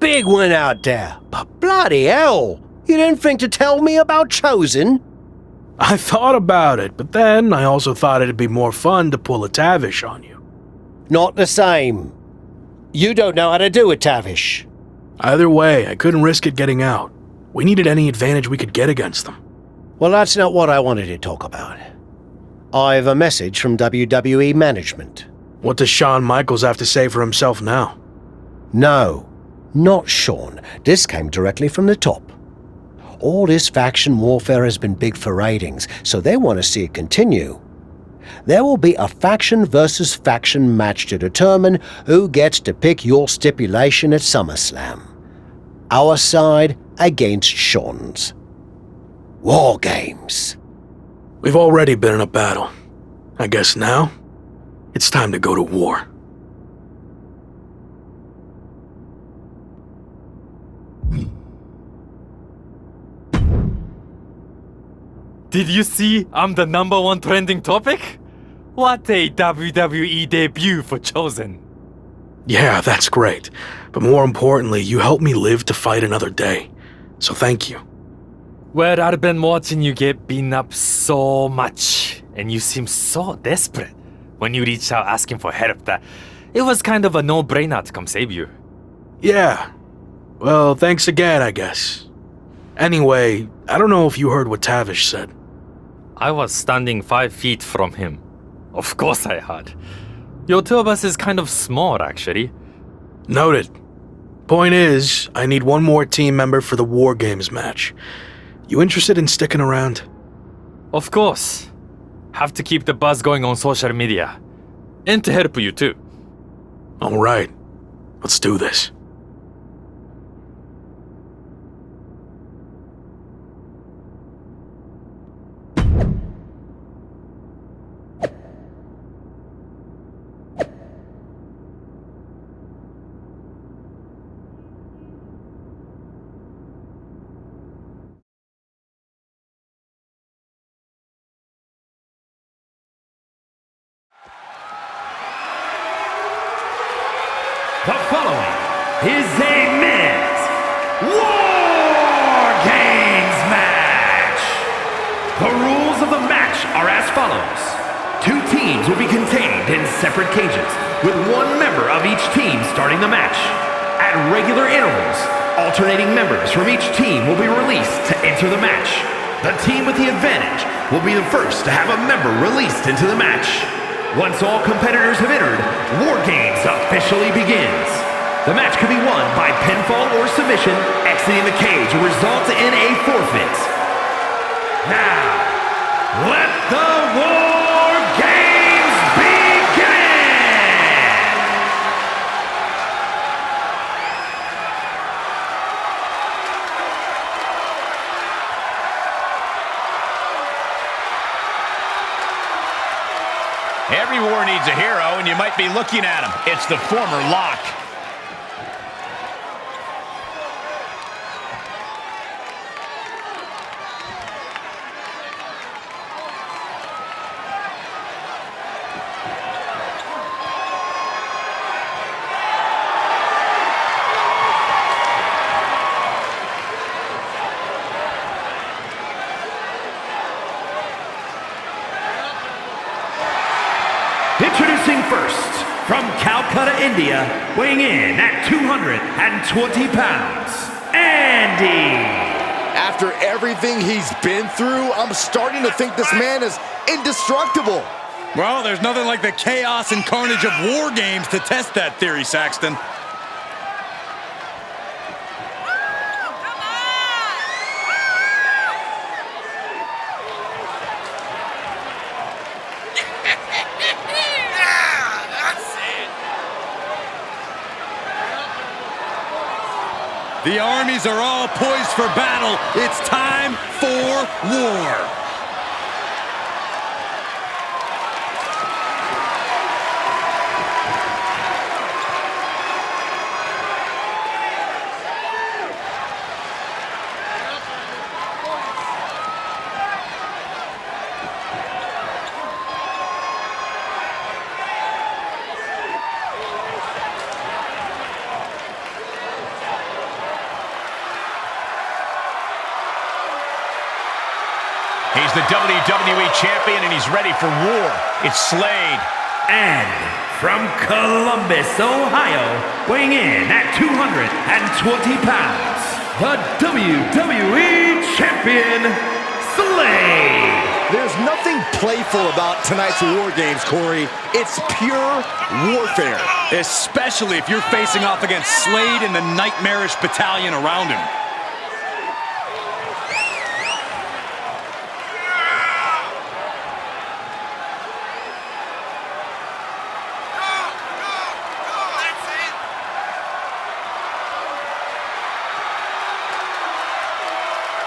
big one out there, but bloody hell, you didn't think to tell me about Chosen? I thought about it, but then I also thought it'd be more fun to pull a Tavish on you. Not the same. You don't know how to do a Tavish. Either way, I couldn't risk it getting out. We needed any advantage we could get against them. Well, that's not what I wanted to talk about. I have a message from WWE management. What does Shawn Michaels have to say for himself now? No, not Shawn. This came directly from the top. All this faction warfare has been big for ratings, so they want to see it continue. There will be a faction versus faction match to determine who gets to pick your stipulation at SummerSlam. Our side against Shawn's. War games. We've already been in a battle. I guess now, it's time to go to war. Did you see I'm the #1 trending topic? What a WWE debut for Chosen. Yeah, that's great. But more importantly, you helped me live to fight another day. So thank you. Well, I've been watching you get beaten up so much, and you seem so desperate when you reached out asking for help that it was kind of a no-brainer to come save you. Yeah. Well, thanks again, I guess. Anyway, I don't know if you heard what Tavish said. I was standing 5 feet from him. Of course I had. Your two of us is kind of small, actually. Noted. Point is, I need one more team member for the War Games match. You interested in sticking around? Of course. Have to keep the buzz going on social media. And to help you too. Alright. Let's do this. The following is a men's War Games match. The rules of the match are as follows. 2 teams will be contained in separate cages, with 1 member of each team starting the match. At regular intervals, alternating members from each team will be released to enter the match. The team with the advantage will be the first to have a member released into the match. Once all competitors have entered, War Games officially begins. The match can be won by pinfall or submission. Exiting the cage will result in a forfeit. Now, let the War Games begin! Every war needs a hero, and you might be looking at him. It's the former Lock. Introducing first, from Calcutta, India, weighing in at 220 pounds, Andy. After everything he's been through, I'm starting to think this man is indestructible. Well, there's nothing like the chaos and carnage of War Games to test that theory, Saxton. The armies are all poised for battle. It's time for war. is the WWE Champion, and he's ready for war. It's Slade. And from Columbus, Ohio, weighing in at 220 pounds, the WWE Champion, Slade. There's nothing playful about tonight's War Games, Corey. It's pure warfare. Especially if you're facing off against Slade and the nightmarish battalion around him.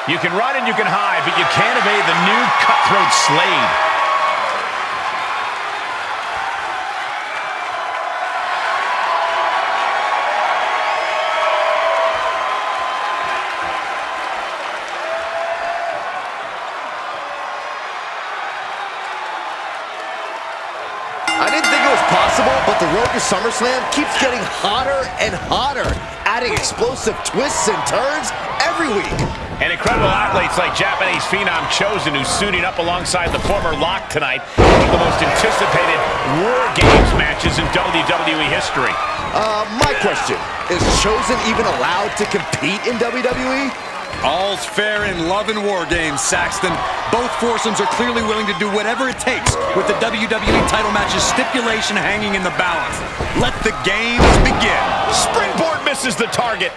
You can run and you can hide, but you can't evade the new cutthroat Slade. I didn't think it was possible, but the road to SummerSlam keeps getting hotter and hotter, adding explosive twists and turns every week. And incredible athletes like Japanese phenom Chosen, who's suiting up alongside the former Lock tonight, one of the most anticipated War Games matches in WWE history. My question, is Chosen even allowed to compete in WWE? All's fair in love and War Games, Saxton. Both foursomes are clearly willing to do whatever it takes with the WWE title match's stipulation hanging in the balance. Let the games begin. Springboard misses the target.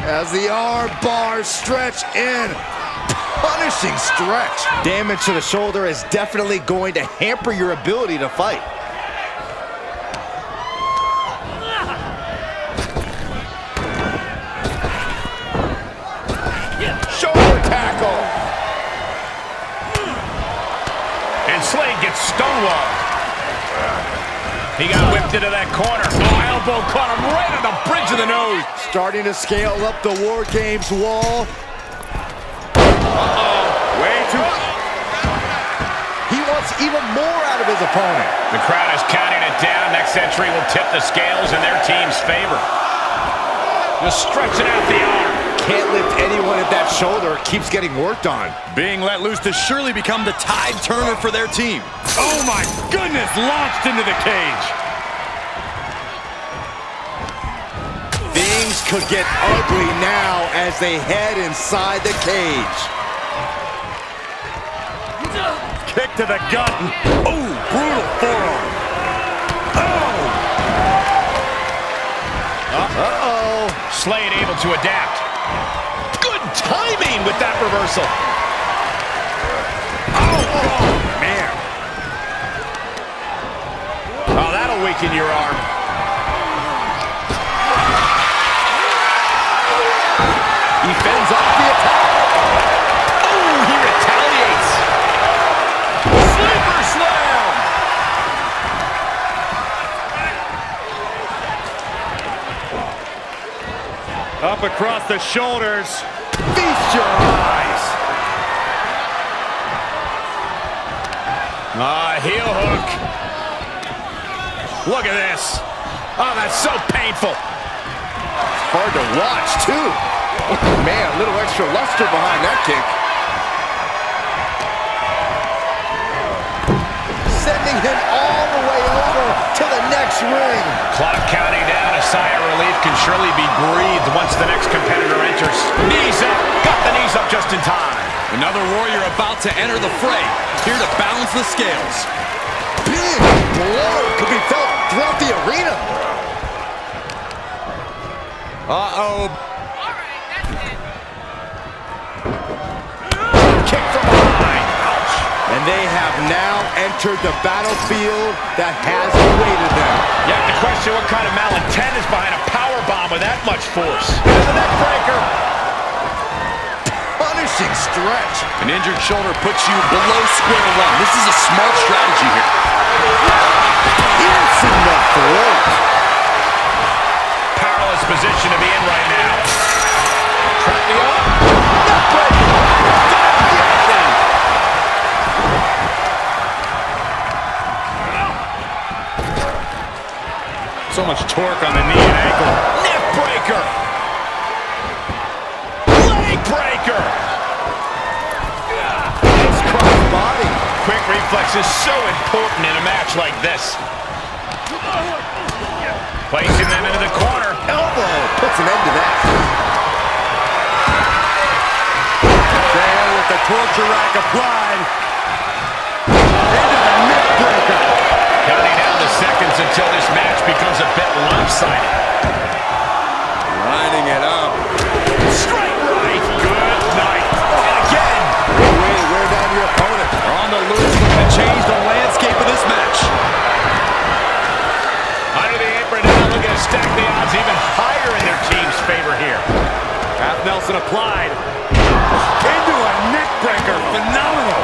As the arm bars stretch in. Punishing stretch. Damage to the shoulder is definitely going to hamper your ability to fight. Shoulder tackle. And Slade gets stonewalled. He got whipped into that corner. Oh, elbow caught him right on the bridge of the nose. Starting to scale up the War Games wall. Way too... He wants even more out of his opponent. The crowd is counting it down. Next entry will tip the scales in their team's favor. Just stretching out the arm. Can't lift anyone at that shoulder. Keeps getting worked on. Being let loose to surely become the tide turner for their team. Oh my goodness, launched into the cage. Things could get ugly now as they head inside the cage. Kick to the gut. Oh, brutal forearm. Uh-oh. Slade able to adapt. Good timing with that reversal. Oh, man. Oh, that'll weaken your arm. He fends off the attack. Oh, he retaliates. Sleeper slam. Up across the shoulders. Feast your eyes. Heel hook. Look at this. Oh, that's so painful. Hard to watch, too. Man, a little extra luster behind that kick. Sending him all the way over to the next ring. Clock counting down. A sigh of relief can surely be breathed once the next competitor enters. Knees up. Got the knees up just in time. Another warrior about to enter the fray. Here to balance the scales. Big blow could be felt throughout the arena. Uh-oh. Kick from behind. Ouch. And they have now entered the battlefield that has awaited them. You have to question what kind of malintent is behind a powerbomb with that much force. Into the neck breaker. Punishing stretch. An injured shoulder puts you below square one. This is a smart strategy here. Piercing the throat. Powerless position to be in right now. Trap the arm. So much torque on the knee and ankle. Neck breaker. Leg breaker. Nice cross body. Quick reflex is so important in a match like this. Placing them into the corner. Elbow puts an end to that. There with the torture rack applied. Into the neck breaker. Counting down the seconds until this match becomes a bit lopsided. Lining it up. Straight right. Good night. And again. Good way to wear down your opponent. On the loose, looking to change the landscape of this match. Under the apron now, looking to stack the odds even higher in their team's favor here. Half Nelson applied. Into a neck breaker. Phenomenal.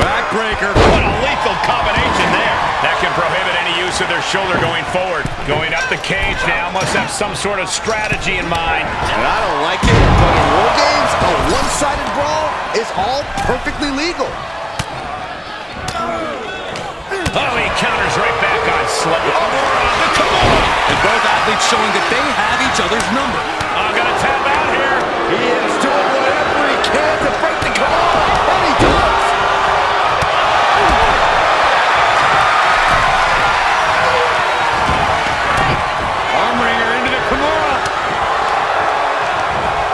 Backbreaker. What a lethal combination there. That can prohibit any use of their shoulder going forward. Going up the cage now, must have some sort of strategy in mind. And I don't like it, but in war games, a one-sided brawl is all perfectly legal. Oh, he counters right back on Slug. Come on! And both athletes showing that they have each other's number. I'm gonna tap out here. He is doing whatever he can to break the Kimura, and he does. Armringer into the Kimura.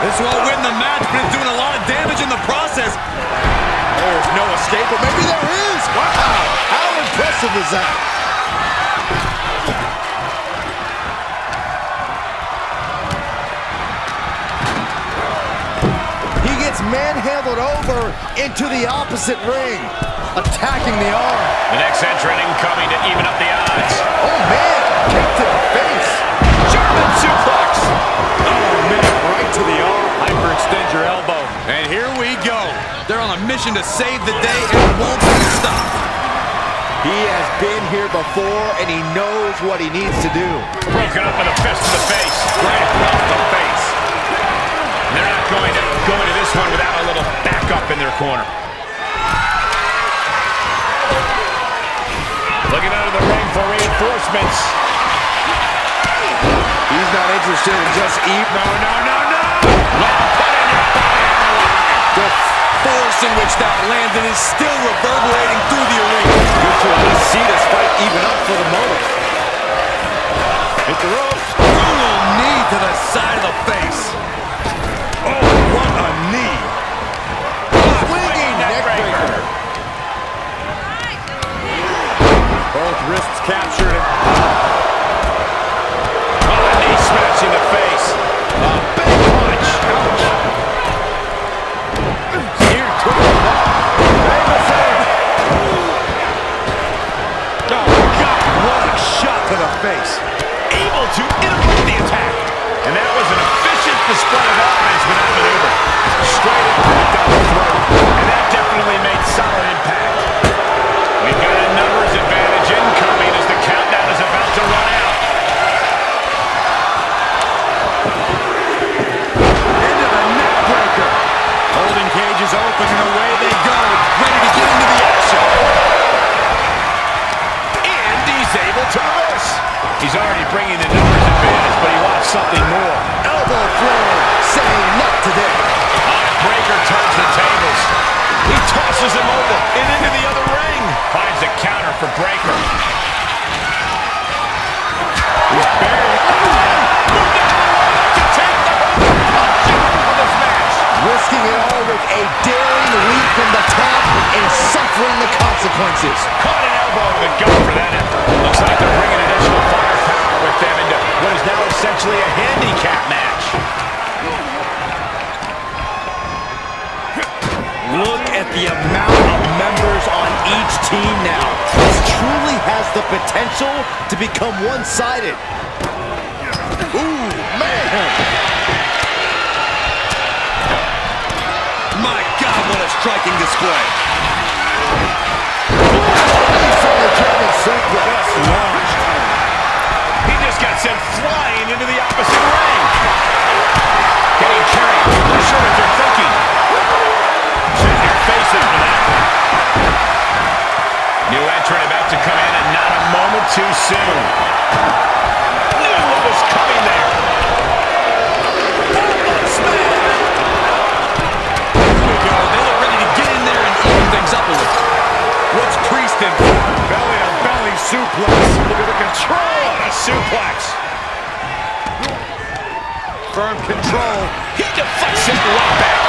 This won't win the match, but it's doing a lot of damage in the process. There's no escape, but maybe there is. Wow, how impressive is that? He gets manhandled over into the opposite ring, attacking the arm. The next entrant incoming to even up the odds. Oh man, kick to the face. German suplex. Oh man, right to the arm. Hyperextend your elbow. And here we go. They're on a mission to save the day and won't be stopped. He has been here before, and he knows what he needs to do. Broken up with a fist to the face. Right across the face. They're not going to go into this one without a little backup in their corner. Looking out of the ring for reinforcements. He's not interested in just eating. No. Put in your body on the line. The force in which that landed is still reverberating through the arena. Good to at least see this fight even up for the moment. Hit the ropes. Brutal knee to the side of the face. Oh, what a knee. Swinging neck breaker. Both wrists captured. Oh, a knee smash in the face. A big punch. Ouch. Here to the oh, God, what a shot to the face. Able to interrupt the attack. And that was an efficient display of offense with that maneuver. Straight impact on the throat. And that definitely made solid impact. We've got a numbers advantage incoming as the countdown is about to run out. Into the neck breaker. Holding cage is open and away they go. Ready to get into the action. And he's able to reverse. He's already bringing the numbers advantage, but he wants something more. Elbow throw, saying not today. Breaker turns the tables. He tosses him over and into the other ring. Finds a counter for Breaker. He's buried. Moved out of the way to take the punch for this match. Risking it all with a daring leap from the top and suffering the consequences. Caught an elbow to the gut for that effort. Looks like they're bringing additional firepower with them into what is now essentially a handicap match. Look at the amount of members on each team now. This truly has the potential to become one-sided. Ooh, man! My God, what a striking display. German suplex launched. He just got sent flying into the opposite ring. Getting carried. Not sure what they're thinking. Shouldn't your face in for that. New entrant about to come in and not a moment too soon. Knew what was coming. suplex. Look at the control on a suplex. Firm control. He deflects it right back.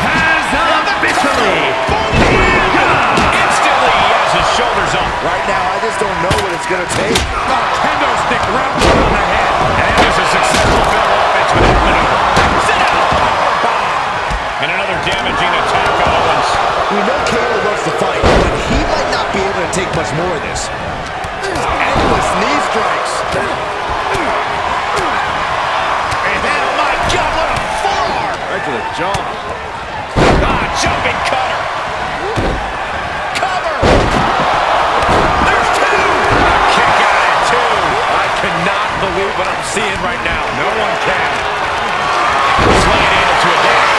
Has officially Instantly, he has his shoulders up. Right now, I just don't know what it's going to take. Kendo stick wrapped around the head. And that is a successful bit of offense with that maneuver. Sit down. And another damaging attack on Owens. We know Kayla loves to fight, but he might not be able to take much more of this. Endless knee strikes. And oh my God, what a forearm. Right to the jaw. Jumping cutter. Cover. There's two. Kick out at two. I cannot believe what I'm seeing right now. No one can. Slide into a dash.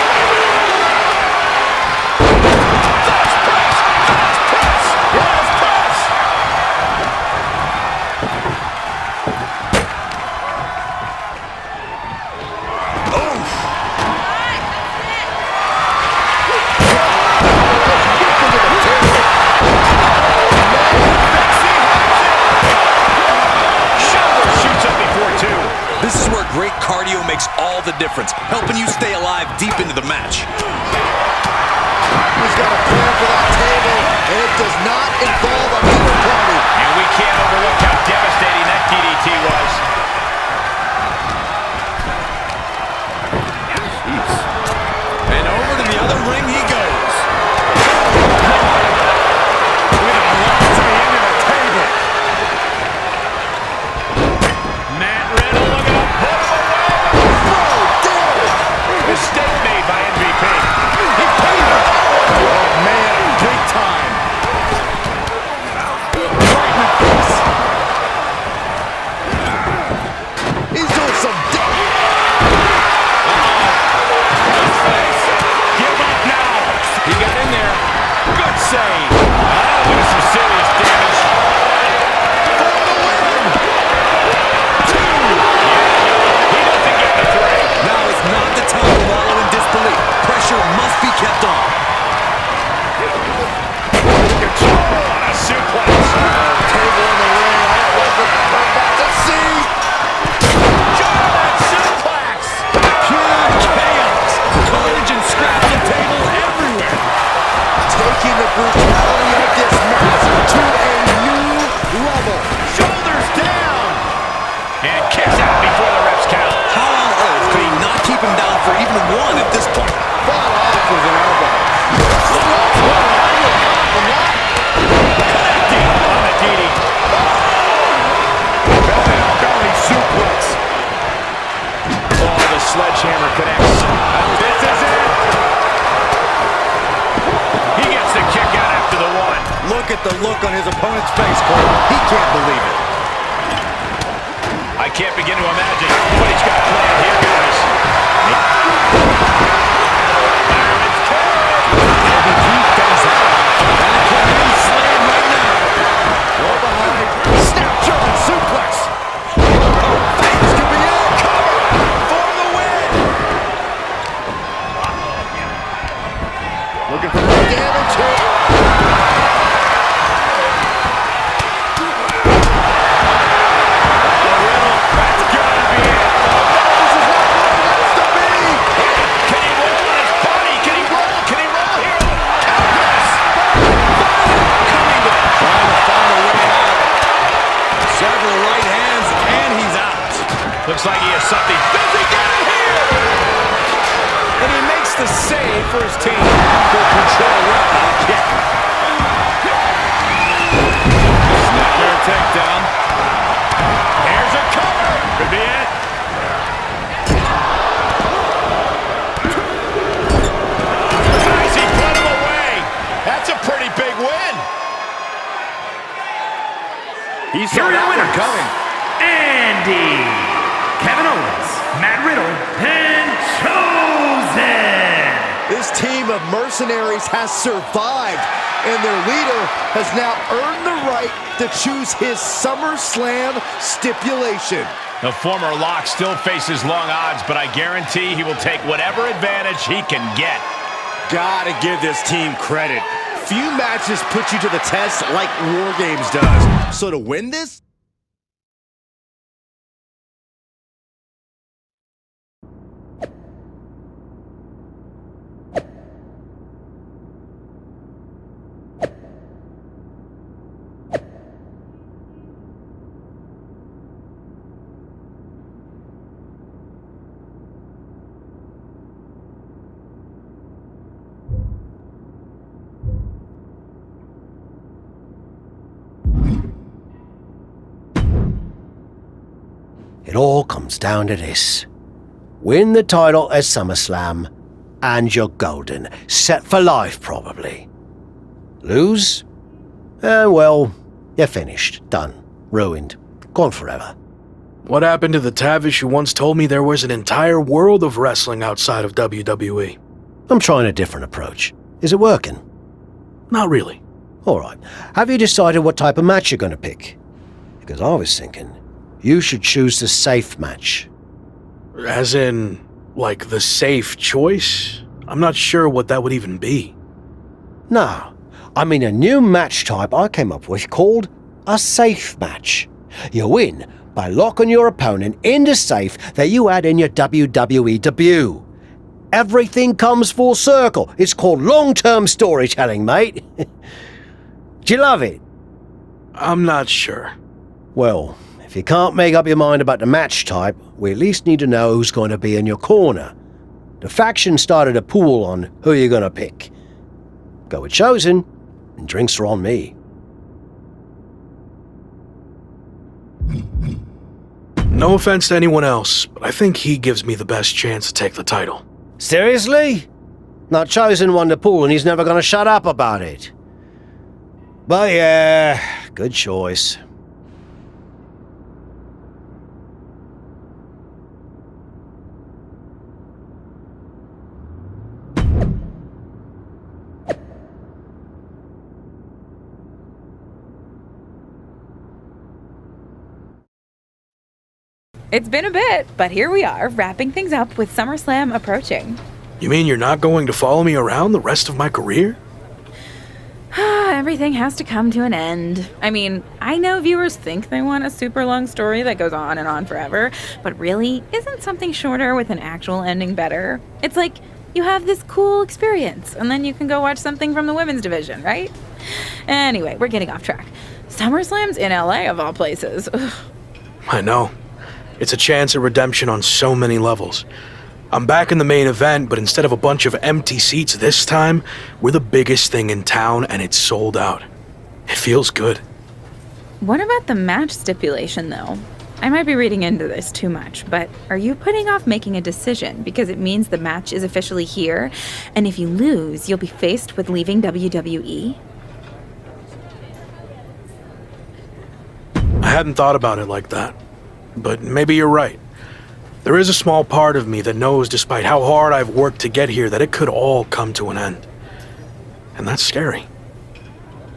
Fast press. Fast press. Yes, press. This is where great cardio makes all the difference, helping you stay alive deep into the match. He's got a plan for that table, and it does not involve a dinner party. And we can't overlook how devastating that DDT was. And over to the other ring he goes. With a right to the end of the table. Matt Riddle looking to put him away. Mistake made by MVP. He paid him. Oh, man, big time. Right in the face. He's doing some Give up now. He got in there. Good save. That'll do some serious damage. For the win. Two. Yeah, he doesn't get the three. Now is not the time to wallow in disbelief. Pressure must be kept on. Control on a suplex. table in the ring. I don't like what I'm about to see. German suplex. Pure chaos. Courage and scrap the table everywhere. Taking the brutality of this match to a new level. Shoulders down. And kicks out before the refs count. How on earth could he not keep him down for even one at this point? Fought off with an elbow. Connecting on the DD. Belly suplex. Oh, the sledgehammer connects. This is it. He gets the kick out after the one. Look at the look on his opponent's face, Cole. He can't believe it. I can't begin to imagine what he's got planned here, guys. Fireman's carry. MVP comes out. That can be slammed right now. Roll behind. Snap German suplex. This could be it. Cover for the win. Looking for more damage here. That's gotta be it. This is not what it has to be. Can he roll on his body? Can he roll? Can he roll here? Yes. Coming to Trying to find a way out. Several right hands, and he's out. Looks like he has something. Does he get it here? And he makes the save for his team. Full control RealAK kick. Snapmare takedown. Here's a cover. Could be it. Nice, he put him away. That's a pretty big win. He Here saw are your that one winners. coming. Andy, Kevin Owens, Matt Riddle, and Chosen. This team of mercenaries has survived, and their leader has now earned the right to choose his SummerSlam stipulation. The former Lock still faces long odds, but I guarantee he will take whatever advantage he can get. Gotta give this team credit. Few matches put you to the test like War Games does. So to win this, It all comes down to this. Win the title at SummerSlam, and you're golden. Set for life, probably. Lose? Well, you're finished. Done. Ruined. Gone forever. What happened to the Tavish who once told me there was an entire world of wrestling outside of WWE? I'm trying a different approach. Is it working? Not really. Alright. Have you decided what type of match you're going to pick? Because I was thinking, you should choose the safe match. As in, like, the safe choice? I'm not sure what that would even be. No, I mean a new match type I came up with called a safe match. You win by locking your opponent in the safe that you had in your WWE debut. Everything comes full circle. It's called long-term storytelling, mate. Do you love it? I'm not sure. Well, if you can't make up your mind about the match type, we at least need to know who's going to be in your corner. The faction started a pool on who you're going to pick. Go with Chosen, and drinks are on me. No offense to anyone else, but I think he gives me the best chance to take the title. Seriously? Not Chosen won the pool and he's never going to shut up about it. But yeah, good choice. It's been a bit, but here we are, wrapping things up with SummerSlam approaching. You mean you're not going to follow me around the rest of my career? Everything has to come to an end. I mean, I know viewers think they want a super long story that goes on and on forever, but really, isn't something shorter with an actual ending better? It's like you have this cool experience, and then you can go watch something from the women's division, right? Anyway, we're getting off track. SummerSlam's in LA, of all places. Ugh. I know. It's a chance at redemption on so many levels. I'm back in the main event, but instead of a bunch of empty seats this time, we're the biggest thing in town and it's sold out. It feels good. What about the match stipulation, though? I might be reading into this too much, but are you putting off making a decision because it means the match is officially here, and if you lose, you'll be faced with leaving WWE? I hadn't thought about it like that, but maybe you're right. There is a small part of me that knows, despite how hard I've worked to get here, that it could all come to an end. And that's scary.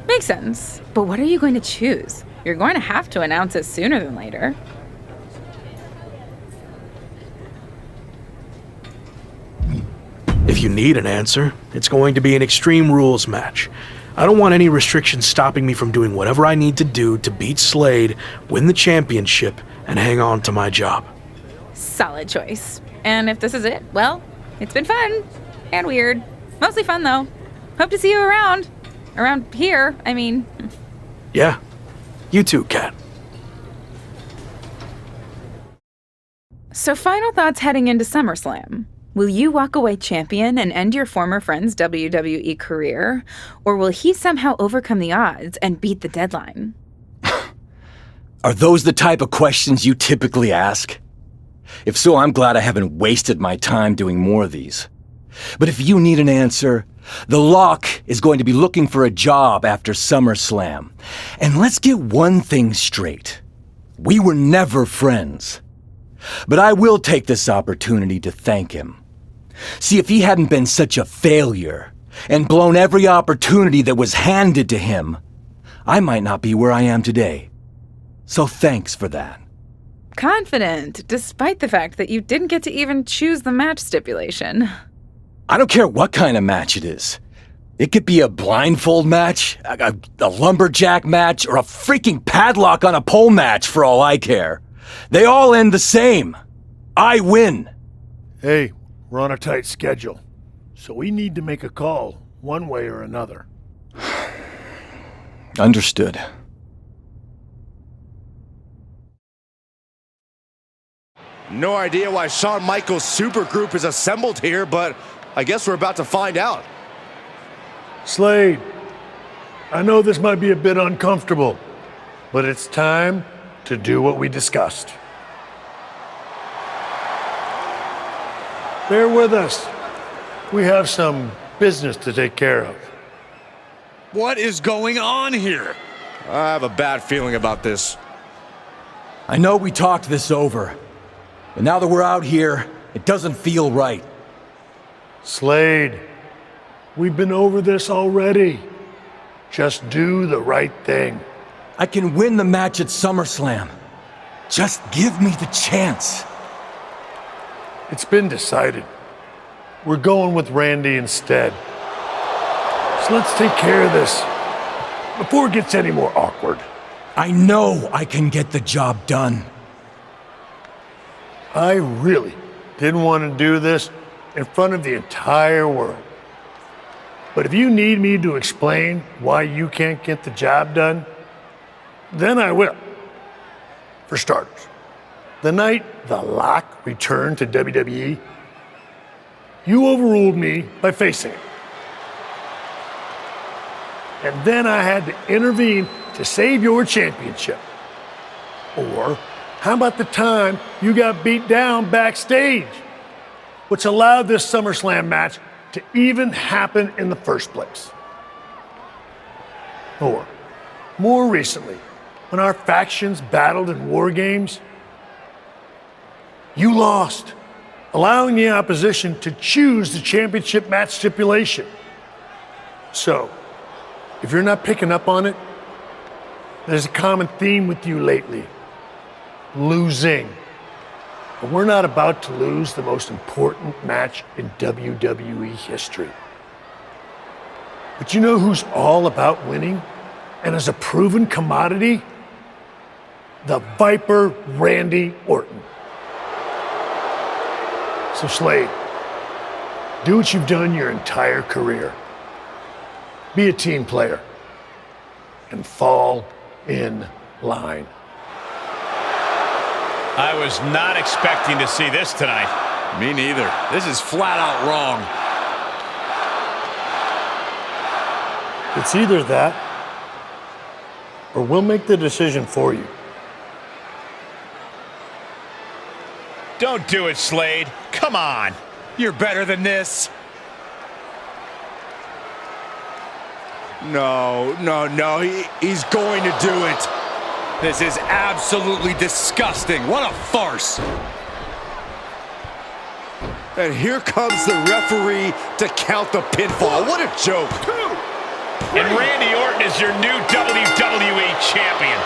Makes sense. But what are you going to choose? You're going to have to announce it sooner than later. If you need an answer, it's going to be an Extreme Rules match. I don't want any restrictions stopping me from doing whatever I need to do to beat Slade, win the championship, and hang on to my job. Solid choice. And if this is it, well, it's been fun. And weird. Mostly fun, though. Hope to see you around. Around here, I mean. Yeah. You too, Kat. So final thoughts heading into SummerSlam. Will you walk away champion and end your former friend's WWE career? Or will he somehow overcome the odds and beat the deadline? Are those the type of questions you typically ask? If so, I'm glad I haven't wasted my time doing more of these. But if you need an answer, the Lock is going to be looking for a job after SummerSlam. And let's get one thing straight. We were never friends. But I will take this opportunity to thank him. See, if he hadn't been such a failure and blown every opportunity that was handed to him, I might not be where I am today. So thanks for that. Confident, despite the fact that you didn't get to even choose the match stipulation. I don't care what kind of match it is. It could be a blindfold match, a lumberjack match, or a freaking padlock on a pole match for all I care. They all end the same. I win. Hey, we're on a tight schedule, so we need to make a call, one way or another. Understood. No idea why Shawn Michaels' supergroup is assembled here, but I guess we're about to find out. Slade, I know this might be a bit uncomfortable, but it's time to do what we discussed. Bear with us. We have some business to take care of. What is going on here? I have a bad feeling about this. I know we talked this over, but now that we're out here, it doesn't feel right. Slade, we've been over this already. Just do the right thing. I can win the match at SummerSlam. Just give me the chance. It's been decided. We're going with Randy instead. So let's take care of this before it gets any more awkward. I know I can get the job done. I really didn't want to do this in front of the entire world. But if you need me to explain why you can't get the job done, then I will. For starters, the night The Lock returned to WWE, you overruled me by facing it. And then I had to intervene to save your championship. Or how about the time you got beat down backstage, which allowed this SummerSlam match to even happen in the first place? Or, more recently, when our factions battled in war games, you lost, allowing the opposition to choose the championship match stipulation. So, if you're not picking up on it, there's a common theme with you lately. Losing. But we're not about to lose the most important match in WWE history. But you know who's all about winning and is a proven commodity? The Viper Randy Orton. So Slade, do what you've done your entire career. Be a team player and fall in line. I was not expecting to see this tonight. Me neither. This is flat out wrong. It's either that or we'll make the decision for you. Don't do it, Slade. Come on. You're better than this. No, he's going to do it. This is absolutely disgusting. What a farce. And here comes the referee to count the pinfall. What a joke. And Randy Orton is your new WWE champion.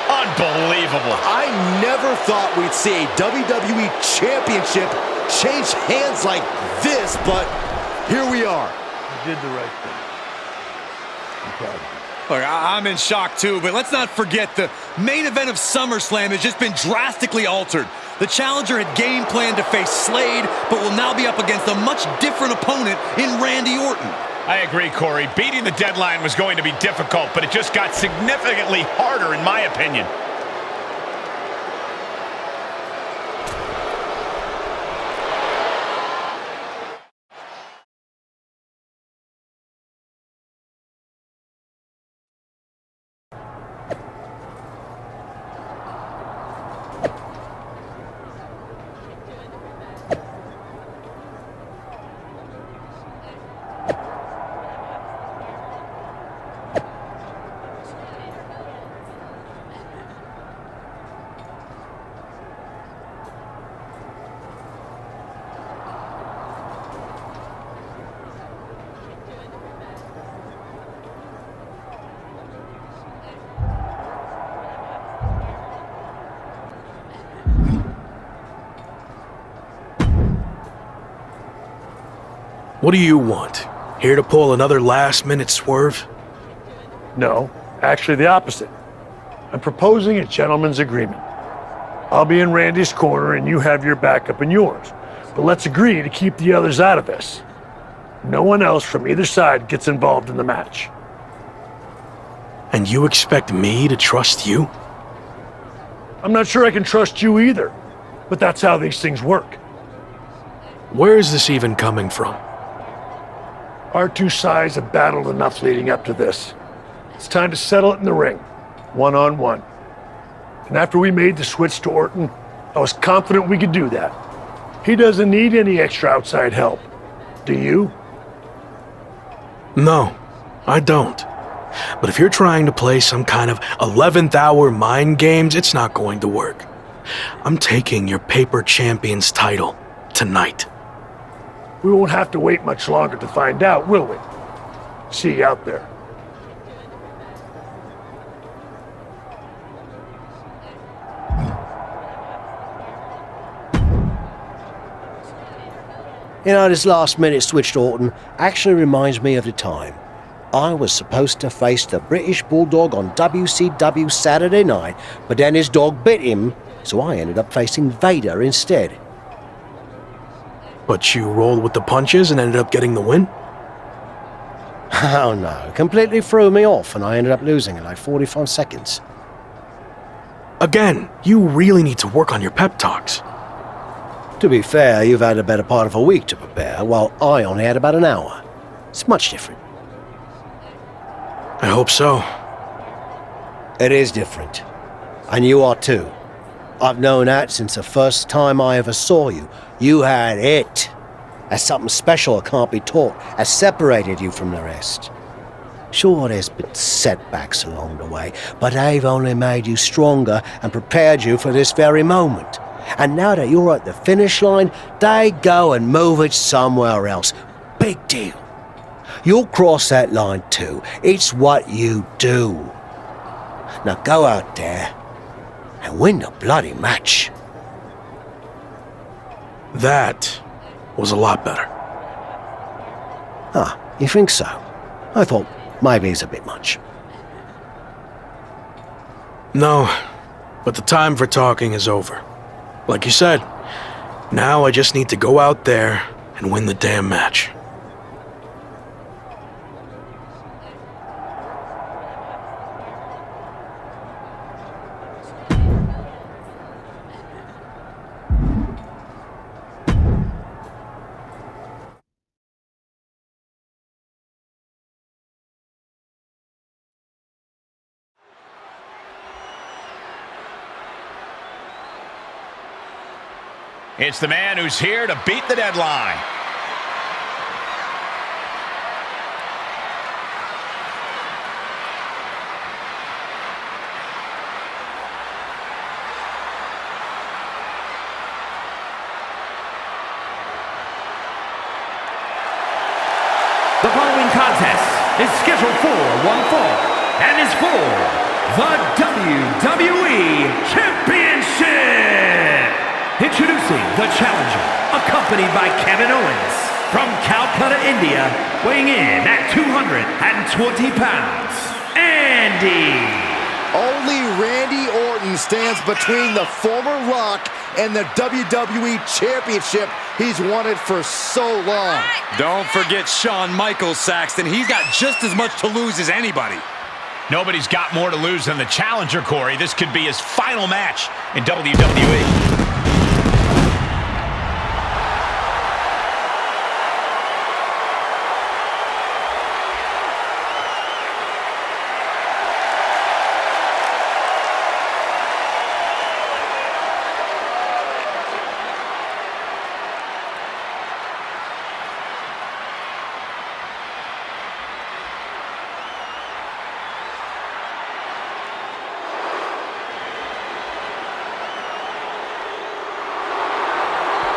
Unbelievable. I never thought we'd see a WWE championship change hands like this, but here we are. You did the right thing. I'm proud of you. Look, I'm in shock too, but let's not forget the main event of SummerSlam has just been drastically altered. The challenger had game planned to face Slade, but will now be up against a much different opponent in Randy Orton. I agree, Corey. Beating the deadline was going to be difficult, but it just got significantly harder, in my opinion. What do you want? Here to pull another last-minute swerve? No, actually the opposite. I'm proposing a gentleman's agreement. I'll be in Randy's corner and you have your backup in yours. But let's agree to keep the others out of this. No one else from either side gets involved in the match. And you expect me to trust you? I'm not sure I can trust you either, but that's how these things work. Where is this even coming from? Our two sides have battled enough leading up to this. It's time to settle it in the ring, one-on-one. And after we made the switch to Orton, I was confident we could do that. He doesn't need any extra outside help. Do you? No, I don't. But if you're trying to play some kind of 11th hour mind games, it's not going to work. I'm taking your paper champion's title tonight. We won't have to wait much longer to find out, will we? See you out there. You know, this last-minute switch to Orton actually reminds me of the time I was supposed to face the British Bulldog on WCW Saturday night, but then his dog bit him, so I ended up facing Vader instead. But you rolled with the punches and ended up getting the win? Oh no, completely threw me off and I ended up losing in like 45 seconds. Again, you really need to work on your pep talks. To be fair, you've had a better part of a week to prepare, while I only had about an hour. It's much different. I hope so. It is different. And you are too. I've known that since the first time I ever saw you. You had it. As something special that can't be taught, has separated you from the rest. Sure, there's been setbacks along the way, but they've only made you stronger and prepared you for this very moment. And now that you're at the finish line, they go and move it somewhere else. Big deal. You'll cross that line too. It's what you do. Now go out there and win the bloody match. That was a lot better. Ah, you think so? I thought maybe it's a bit much. No, but the time for talking is over. Like you said, now I just need to go out there and win the damn match. It's the man who's here to beat the deadline. The following contest is scheduled for one fall and is for the WWE Championship. Introducing the challenger, accompanied by Kevin Owens from Calcutta, India, weighing in at 220 pounds, Andy. Only Randy Orton stands between the former Rock and the WWE Championship he's wanted for so long. Don't forget Shawn Michaels, Saxton. He's got just as much to lose as anybody. Nobody's got more to lose than the challenger, Corey. This could be his final match in WWE.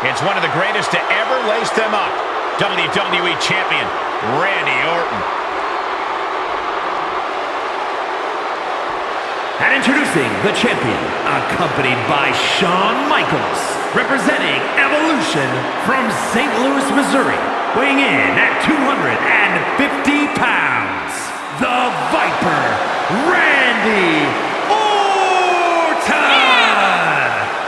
It's one of the greatest to ever lace them up. WWE Champion, Randy Orton. And introducing the champion, accompanied by Shawn Michaels, representing Evolution from St. Louis, Missouri, weighing in at 250 pounds, the Viper, Randy Orton!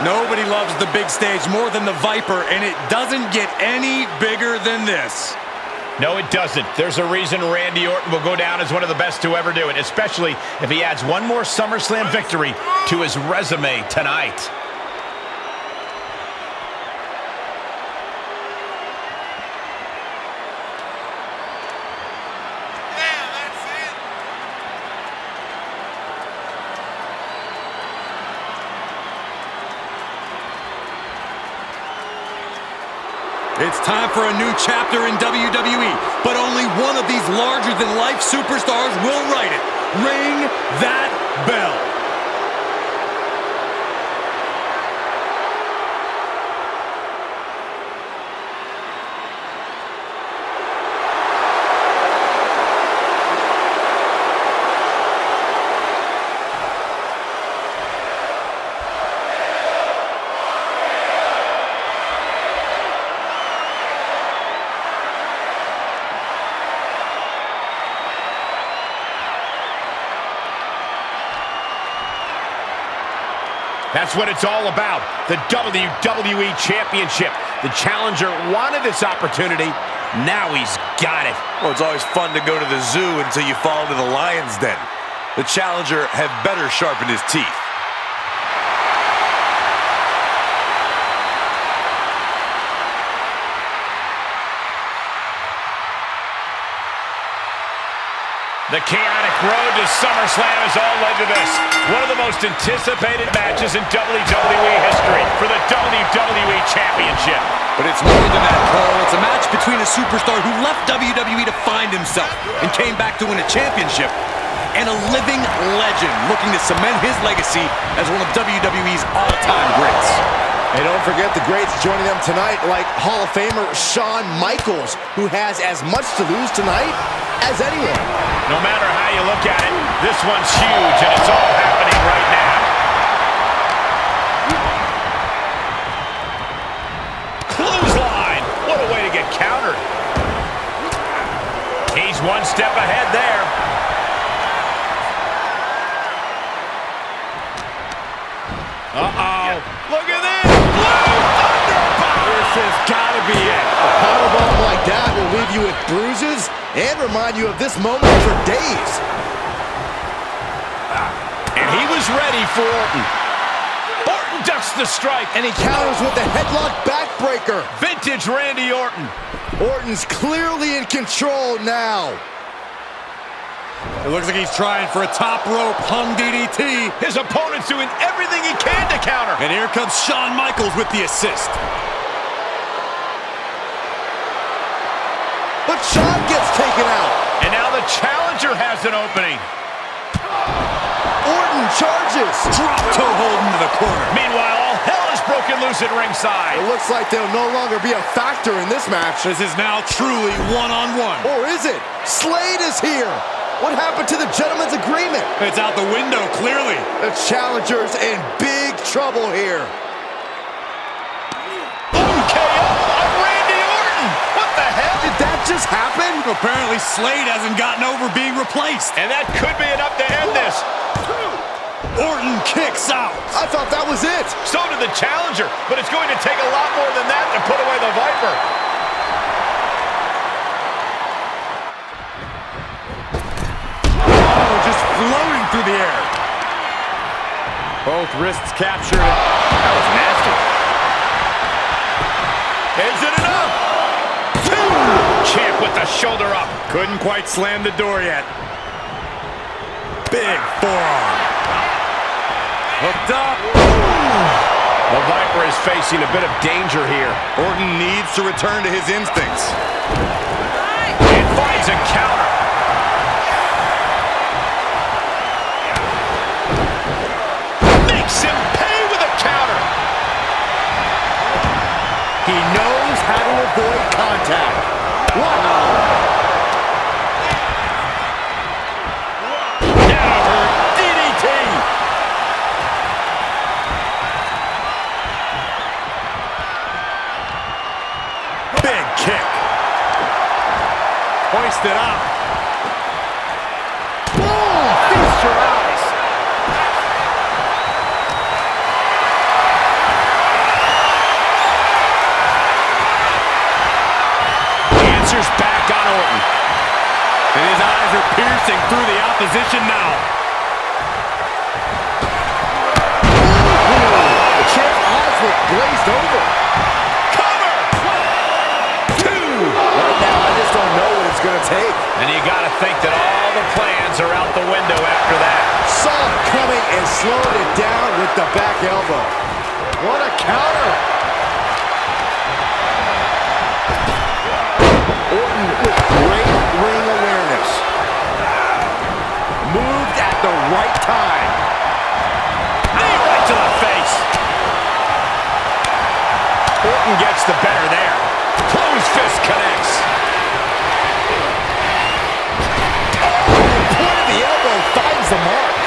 Nobody loves the big stage more than the Viper, and it doesn't get any bigger than this. No, it doesn't. There's a reason Randy Orton will go down as one of the best to ever do it, especially if he adds one more SummerSlam victory to his resume tonight. It's time for a new chapter in WWE, but only one of these larger-than-life superstars will write it. Ring that bell. That's what it's all about, the WWE Championship. The challenger wanted this opportunity. Now he's got it. Well, it's always fun to go to the zoo until you fall into the lion's den. The challenger had better sharpen his teeth. The chaotic road to SummerSlam has all led to this. One of the most anticipated matches in WWE history for the WWE Championship. But it's more than that, Cole. It's a match between a superstar who left WWE to find himself and came back to win a championship, and a living legend looking to cement his legacy as one of WWE's all-time greats. And don't forget the greats joining them tonight, like Hall of Famer Shawn Michaels, who has as much to lose tonight as anyone. No matter how you look at it, this one's huge, and it's all happening right now. Clothesline! What a way to get countered. He's one step ahead there. Uh-oh. Look at this! Blue Thunderbomb! This has got to be it. A powerbomb like that will leave you with bruises and remind you of this moment for days. And he was ready for Orton. Orton ducks the strike. And he counters with the headlock backbreaker. Vintage Randy Orton. Orton's clearly in control now. It looks like he's trying for a top rope hung DDT. His opponent's doing everything he can to counter. And here comes Shawn Michaels with the assist. But Shawn gets taken out. And now the challenger has an opening. Orton charges. Drop toe hold into the corner. Meanwhile, all hell is broken loose at ringside. It looks like they'll no longer be a factor in this match. This is now truly one-on-one. Or is it? Slade is here. What happened to the gentleman's agreement? It's out the window, clearly. The challenger's in big trouble here. KO of Randy Orton. What the hell? Did that just happen? Apparently Slade hasn't gotten over being replaced. And that could be enough to end this. Orton kicks out. I thought that was it. So did the challenger, but it's going to take a lot more than that to put away the Viper. Oh, just floating through the air. Both wrists captured. That was nasty. Is it enough? Two! Champ with the shoulder up. Couldn't quite slam the door yet. Big forearm. Hooked up. The Viper is facing a bit of danger here. Orton needs to return to his instincts. It finds a counter. Makes him pay with a counter. He knows how to avoid contact. Wow! Never DDT. Hoisted up. Boom! Feast your eyes. Answers back on Orton. And his eyes are piercing through the opposition now. The champ's eyes look glazed over. Cover! 2! Right now, I just don't know what it's going to take. And you got to think that all the plans are out the window after that. Saw it coming and slowed it down with the back elbow. What a counter! Orton with great ring awareness. Moved at the right time. Knee right to the face. Orton gets the better there. Closed fist connects. Oh, the point of the elbow finds the mark.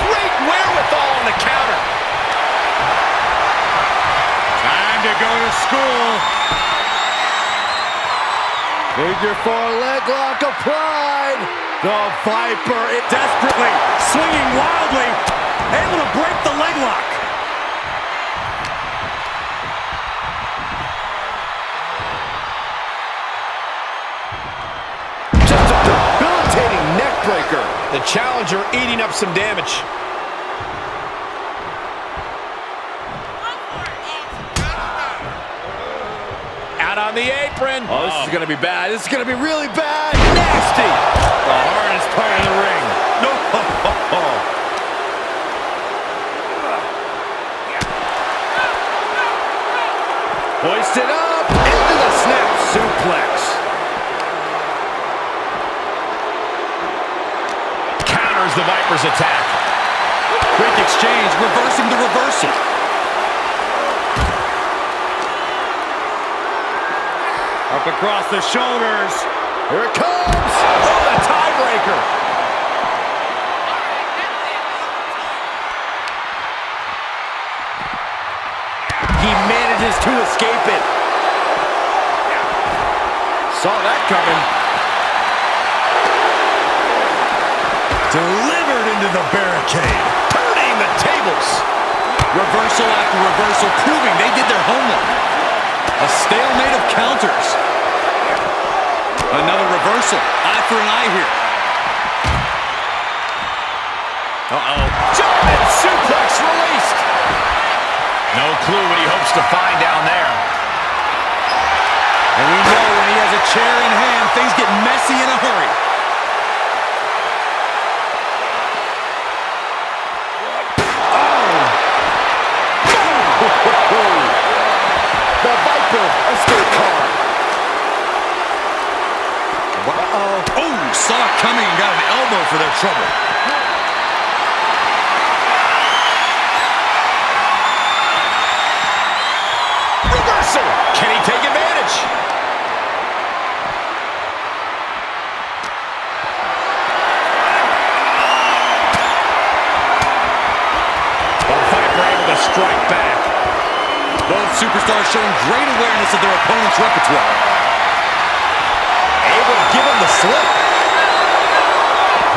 Great wherewithal on the counter. Time to go to school. Figure 4 leg lock applied. The Viper, it Desperately, swinging wildly, able to break the leg lock. just a debilitating neck breaker. The challenger eating up some damage. Out on the apron. Oh, this is going to be bad. This is going to be really bad. Nasty. The hardest part of the ring. No. Hoisted up into the snap suplex. Counters the Viper's attack. Quick exchange, reversing the reversal. Up across the shoulders. Here it comes. Oh, the tiebreaker. He manages to escape it. Saw that coming. Delivered into the barricade. Turning the tables. Reversal after reversal, proving they did their homework. A stalemate of counters. Another reversal. Eye for an eye here. Uh-oh. German suplex released. No clue what he hopes to find down there. And we know when he has a chair in hand, things get messy in a hurry. The Viper escape card. Oh, saw it coming and got an elbow for their trouble. Reversal. Can he take advantage? The Viper able to strike back. Both superstars showing great awareness of their opponent's repertoire. Able to give him the slip.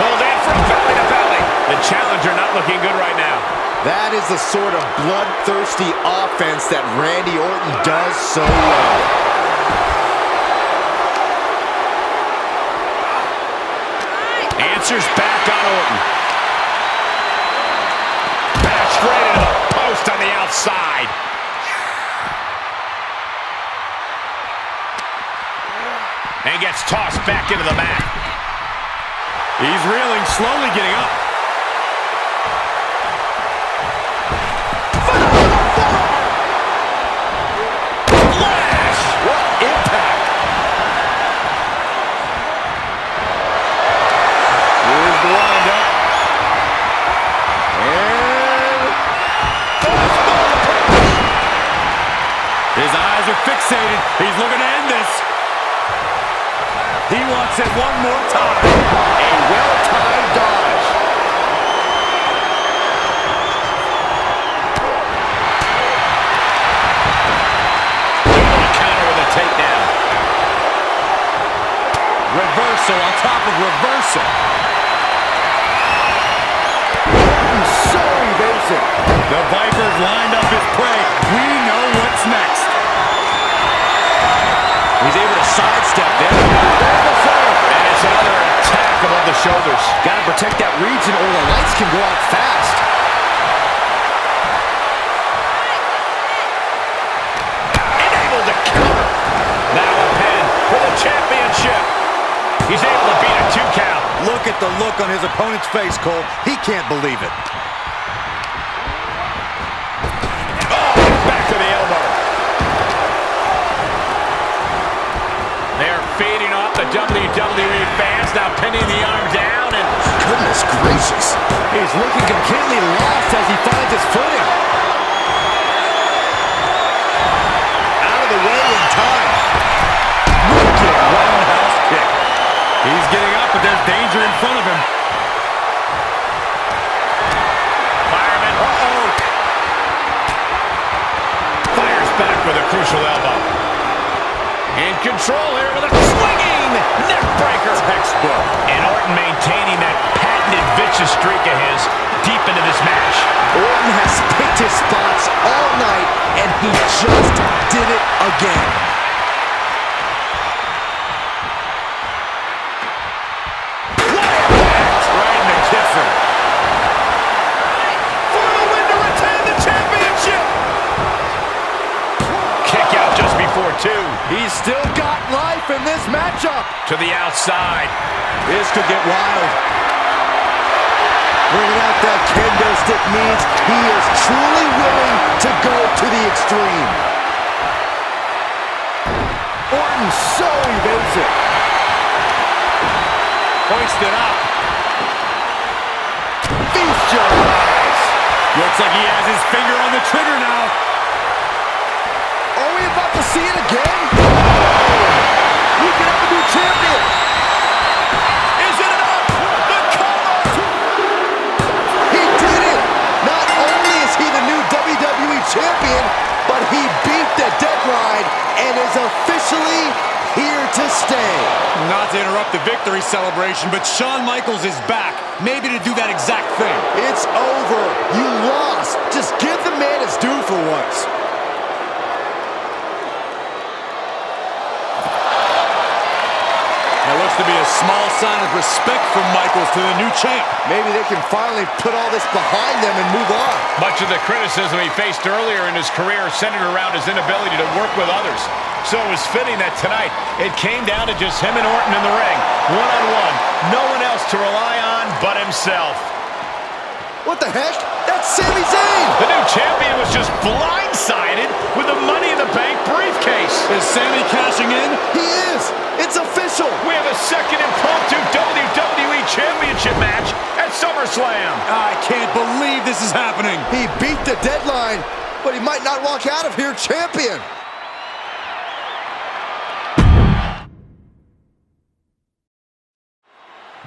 Pulled in from belly to belly. The challenger not looking good right now. That is the sort of bloodthirsty offense that Randy Orton does so well. Answers back on Orton. Bash right into the post on the outside. And gets tossed back into the mat. He's reeling, slowly getting up. Flash! What impact! Here's the windup. And... His eyes are fixated. He's looking to end this. He wants it one more time. a well-timed dodge. Counter with a takedown. reversal on top of reversal. So evasive. The Viper's lined up his prey. We know what's next. He's able to sidestep there. And it's another attack above the shoulders. Got to protect that region or the lights can go out fast. Able to cover. Now a pin for the championship. He's able to beat a 2 count. Look at the look on his opponent's face, Cole. He can't believe it. Back to the elbow. They're feeding off the WWE fans, now pinning the arm down, and Goodness gracious. He's looking completely lost as he finds his footing. Out of the way in time. Wicked roundhouse kick. He's getting up, but there's danger in front of him. fireman. Fires back with a crucial elbow. In control here with a swinging neck breaker. Textbook. And Orton maintaining that patented vicious streak of his deep into this match. Orton has picked his spots all night, and he just did it again. Right in the kisser. For the win to retain the championship. Kick out just before 2. He's still got life in this matchup. To the outside. This could get wild. Bringing out that kendo stick means he is truly willing to go to the extreme. Orton so evasive. Hoisted up. Feast your eyes. Looks like he has his finger on the trigger now. Are we about to see it again? We can have a new champion. Is it enough? The cover! He did it! Not only is he the new WWE champion, but he beat the deadline and is officially here to stay. Not to interrupt the victory celebration, but Shawn Michaels is back. Maybe to do that exact thing. It's over. You lost. Just give the man his due for once. That looks to be a small sign of respect from Michaels to the new champ. Maybe they can finally put all this behind them and move on. Much of the criticism he faced earlier in his career centered around his inability to work with others. So it was fitting that tonight it came down to just him and Orton in the ring, one-on-one. No one else to rely on but himself. What the heck? That's Sami Zayn! The new champion was just blindsided with the Money in the Bank briefcase. Is Sami cashing in? He is! It's official! We have a second impromptu WWE Championship match at SummerSlam. I can't believe this is happening. He beat the deadline, but he might not walk out of here champion.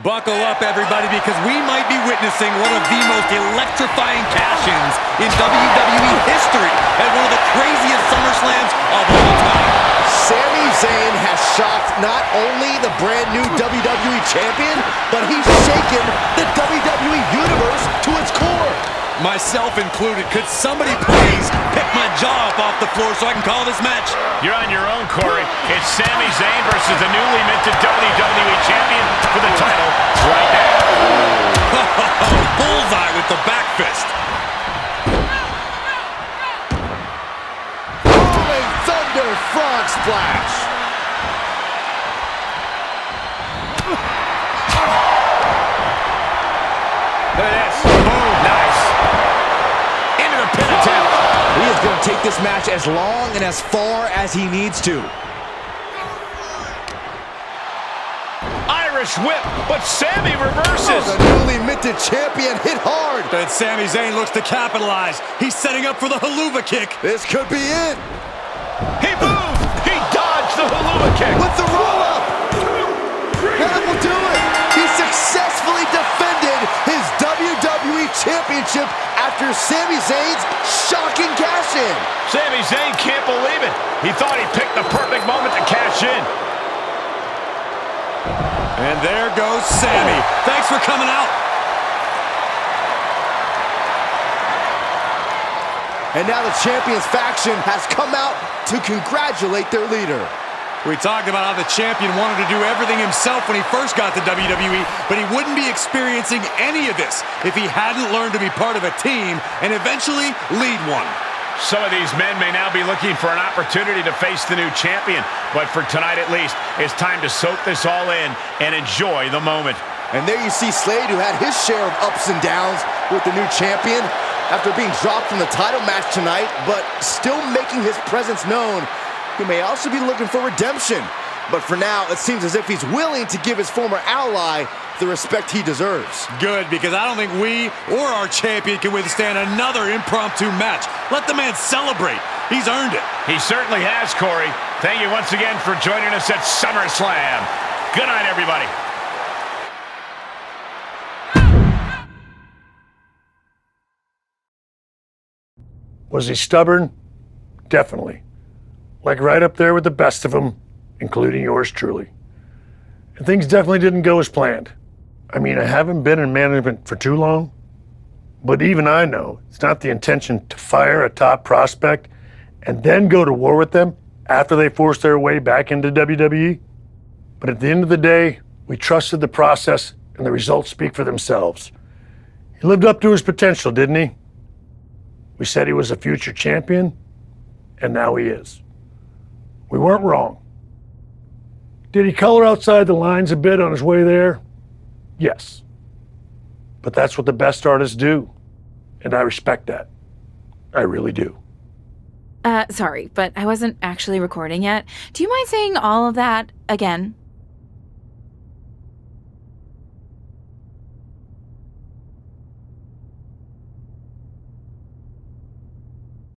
Buckle up, everybody, because we might be witnessing one of the most electrifying cash-ins in WWE history at one of the craziest SummerSlams of all time. Sami Zayn has shocked not only the brand new WWE Champion, but he's shaken the WWE Universe to its core. Myself included. Could somebody please pick my jaw up off the floor so I can call this match? You're on your own, Corey. It's Sami Zayn versus the newly minted WWE Champion for the title right now. Bullseye with the back fist. Rolling Thunder Frog Splash. Look at this. Boom. Nice. Into the pin attempt. He is going to take this match as long and as far as he needs to. Irish whip, but Sami reverses. Oh, the newly minted champion hit hard. But Sami Zayn looks to capitalize. He's setting up for the haluva kick. This could be it. He moved. He dodged the haluva kick. With the roll-up. That will do it. He successfully defended his WWE Championship after Sami Zayn's shocking cash-in. Sami Zayn can't believe it. He thought he picked the perfect moment to cash in. And there goes Sammy. Thanks for coming out. And now the Champions faction has come out to congratulate their leader. We talked about how the champion wanted to do everything himself when he first got to WWE, but he wouldn't be experiencing any of this if he hadn't learned to be part of a team and eventually lead one. Some of these men may now be looking for an opportunity to face the new champion, but for tonight at least, it's time to soak this all in and enjoy the moment. And there you see Slade, who had his share of ups and downs with the new champion after being dropped from the title match tonight, but still making his presence known. He may also be looking for redemption, but for now, it seems as if he's willing to give his former ally the respect he deserves. Good, because I don't think we or our champion can withstand another impromptu match. Let the man celebrate. He's earned it. He certainly has, Corey. Thank you once again for joining us at SummerSlam. Good night, everybody. Was he stubborn? Definitely. Like right up there with the best of them, including yours truly. And things definitely didn't go as planned. I mean, I haven't been in management for too long, but even I know it's not the intention to fire a top prospect and then go to war with them after they force their way back into WWE. But at the end of the day, we trusted the process and the results speak for themselves. He lived up to his potential, didn't he? We said he was a future champion, and now he is. We weren't wrong. Did he color outside the lines a bit on his way there? Yes. But that's what the best artists do, and I respect that. I really do. Sorry, but I wasn't actually recording yet. Do you mind saying all of that again?